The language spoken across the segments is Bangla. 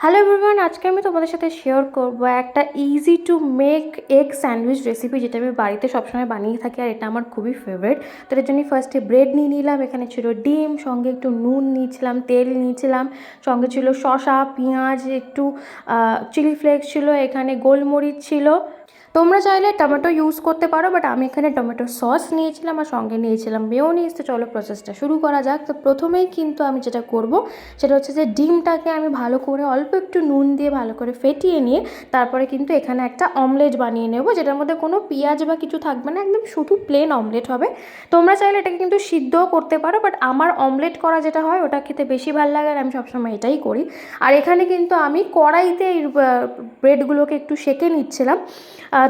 হ্যালো এভরিওয়ান, আজকে আমি তোমাদের সাথে শেয়ার করবো একটা easy to make egg sandwich recipe, যেটা আমি বাড়িতে সবসময় বানিয়ে থাকি আর এটা আমার খুবই ফেভারিট। তো এর জন্য ফার্স্টে ব্রেড নিয়ে নিলাম, এখানে ছিল ডিম, সঙ্গে একটু নুন নিয়েছিলাম, তেল নিয়েছিলাম, সঙ্গে ছিল শসা, পেঁয়াজ, একটু চিলি ফ্লেক্স ছিল, এখানে গোলমরিচ ছিল। তোমরা চাইলে টমেটো ইউজ করতে পারো, বাট আমি এখানে টমেটো সস নিয়েছিলাম আর সঙ্গে নিয়েছিলাম মেয়োনিজ। তো চলো প্রসেসটা শুরু করা যাক। তো প্রথমেই কিন্তু আমি যেটা করব সেটা হচ্ছে যে ডিমটাকে আমি ভালো করে অল্প একটু নুন দিয়ে ভালো করে ফেটিয়ে নিয়ে তারপরে কিন্তু এখানে একটা অমলেট বানিয়ে নেব, যেটার মধ্যে কোনো পেঁয়াজ বা কিছু থাকবে না, একদম শুধু প্লেন অমলেট হবে। তোমরা চাইলে এটাকে কিন্তু সিদ্ধও করতে পারো, বাট আমার অমলেট করা যেটা হয় ওটা খেতে বেশি ভালো লাগে আর আমি সবসময় এটাই করি। আর এখানে কিন্তু আমি কড়াইতে এই ব্রেডগুলোকে একটু সেঁকে নিচ্ছিলাম।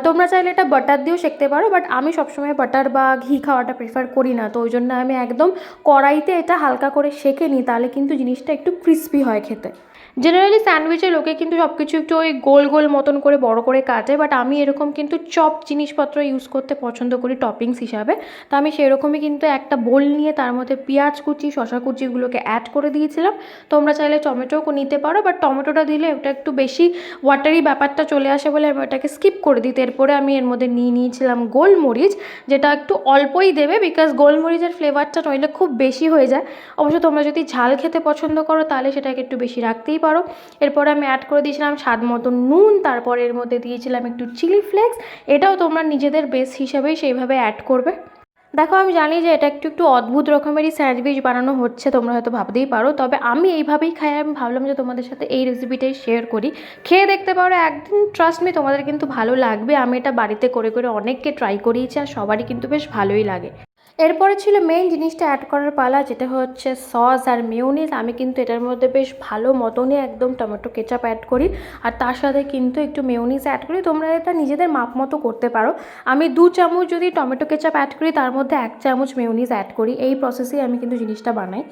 তোমরা চাইলে এটা বাটার দিয়েও সেঁকতে পারো, বাট আমি সবসময় বাটার বা ঘি খাওয়াটা প্রেফার করি না, তো ওই জন্য আমি একদম কড়াইতে এটা হালকা করে সেঁকে নিই, তাহলে কিন্তু জিনিসটা একটু ক্রিস্পি হয় খেতে। জেনারেলি স্যান্ডউইচে লোকে কিন্তু সব কিছু একটু ওই গোল গোল মতন করে বড় করে কাটে, বাট আমি এরকম কিন্তু চপ জিনিসপত্র ইউজ করতে পছন্দ করি টপিংস হিসাবে। তো আমি সেরকমই কিন্তু একটা বোল নিয়ে তার মধ্যে পেঁয়াজ কুচি, শসা কুচিগুলোকে অ্যাড করে দিয়েছিলাম। তোমরা চাইলে টমেটোও নিতে পারো, বাট টমেটোটা দিলে ওটা একটু বেশি ওয়াটারি ব্যাপারটা চলে আসে বলে আমি ওটাকে স্কিপ করে দিই। এরপরে আমি এর মধ্যে নিয়েছিলাম গোলমরিচ, যেটা একটু অল্পই দেবে, বিকজ গোলমরিচের ফ্লেভারটা নইলে খুব বেশি হয়ে যায়। অবশ্য তোমরা যদি ঝাল খেতে পছন্দ করো তাহলে সেটাকে একটু বেশি রাখতেই পারো। এরপরে আমি অ্যাড করে দিয়েছিলাম স্বাদ মতো নুন, তারপর এর মধ্যে দিয়েছিলাম একটু চিলি ফ্লেক্স। এটাও তোমরা নিজেদের বেস হিসাবেই সেইভাবে অ্যাড করবে। দেখো, আমি জানি যে এটা একটু একটু অদ্ভুত রকমেরই স্যান্ডউইচ বানানো হচ্ছে, তোমরা হয়তো ভাবতেই পারো, তবে আমি এইভাবেই খাই। আমি ভাবলাম যে তোমাদের সাথে এই রেসিপিটাই শেয়ার করি। খেয়ে দেখতে পারো একদিন, ট্রাস্ট মি তোমাদের কিন্তু ভালো লাগবে। আমি এটা বাড়িতে করে করে অনেককে ট্রাই করিয়েছি আর সবারই কিন্তু বেশ ভালোই লাগে। এরপরে ছিল মেইন জিনিসটা অ্যাড করার পালা, যেটা হচ্ছে সস আর মেয়োনিজ। আমি কিন্তু এটার মধ্যে বেশ ভালো মতনই একদম টমেটো কেচাপ অ্যাড করি আর তার সাথে কিন্তু একটু মেয়োনিজ অ্যাড করি। তোমরা এটা নিজেদের মাপ মতো করতে পারো। আমি 2 চামচ যদি টমেটো কেচাপ অ্যাড করি তার মধ্যে 1 চামচ মেয়োনিজ অ্যাড করি। এই প্রসেসেই আমি কিন্তু জিনিসটা বানাই।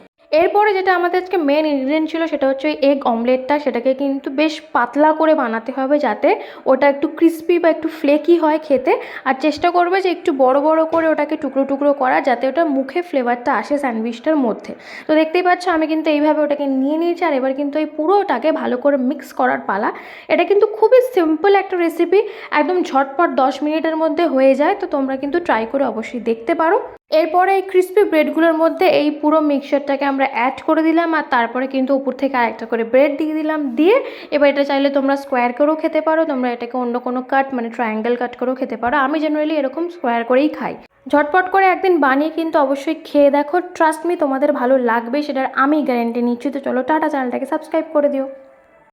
এরপরে যেটা আমাদের আজকে মেন ইনগ্রিডিয়েন্ট ছিল সেটা হচ্ছে ওই এগ অমলেটটা। সেটাকে কিন্তু বেশ পাতলা করে বানাতে হবে যাতে ওটা একটু ক্রিস্পি বা একটু ফ্লেকি হয় খেতে। আর চেষ্টা করবে যে একটু বড় বড় করে ওটাকে টুকরো টুকরো করা, যাতে ওটা মুখে ফ্লেভারটা আসে স্যান্ডউইচটার মধ্যে। তো দেখতেই পাচ্ছ আমি কিন্তু এইভাবে ওটাকে নিয়ে নিয়েছি আর এবার কিন্তু এই পুরোটাকে ভালো করে মিক্স করার পালা। এটা কিন্তু খুবই সিম্পল একটা রেসিপি, একদম ঝটপট 10 মিনিটের মধ্যে হয়ে যায়। তো তোমরা কিন্তু ট্রাই করে অবশ্যই দেখতে পারো। এরপরে এই ক্রিস্পি ব্রেডগুলোর মধ্যে এই পুরো মিক্সচারটাকে আমরা অ্যাড করে দিলাম আর তারপরে কিন্তু উপর থেকে আরেকটা করে ব্রেড দিয়ে দিলাম। দিয়ে এবার এটা চাইলে তোমরা স্কোয়ার করেও খেতে পারো, তোমরা এটাকে অন্য কোনো কাট মানে ট্রায়াঙ্গেল কাট করেও খেতে পারো। আমি জেনারেলি এরকম স্কোয়ার করেই খাই। ঝটপট করে একদিন বানিয়ে কিন্তু অবশ্যই খেয়ে দেখো, ট্রাস্ট মি তোমাদের ভালো লাগবে, সেটার আমি গ্যারেন্টি নিচ্ছি। তো চলো টাটা, চ্যানেলটাকে সাবস্ক্রাইব করে দিও।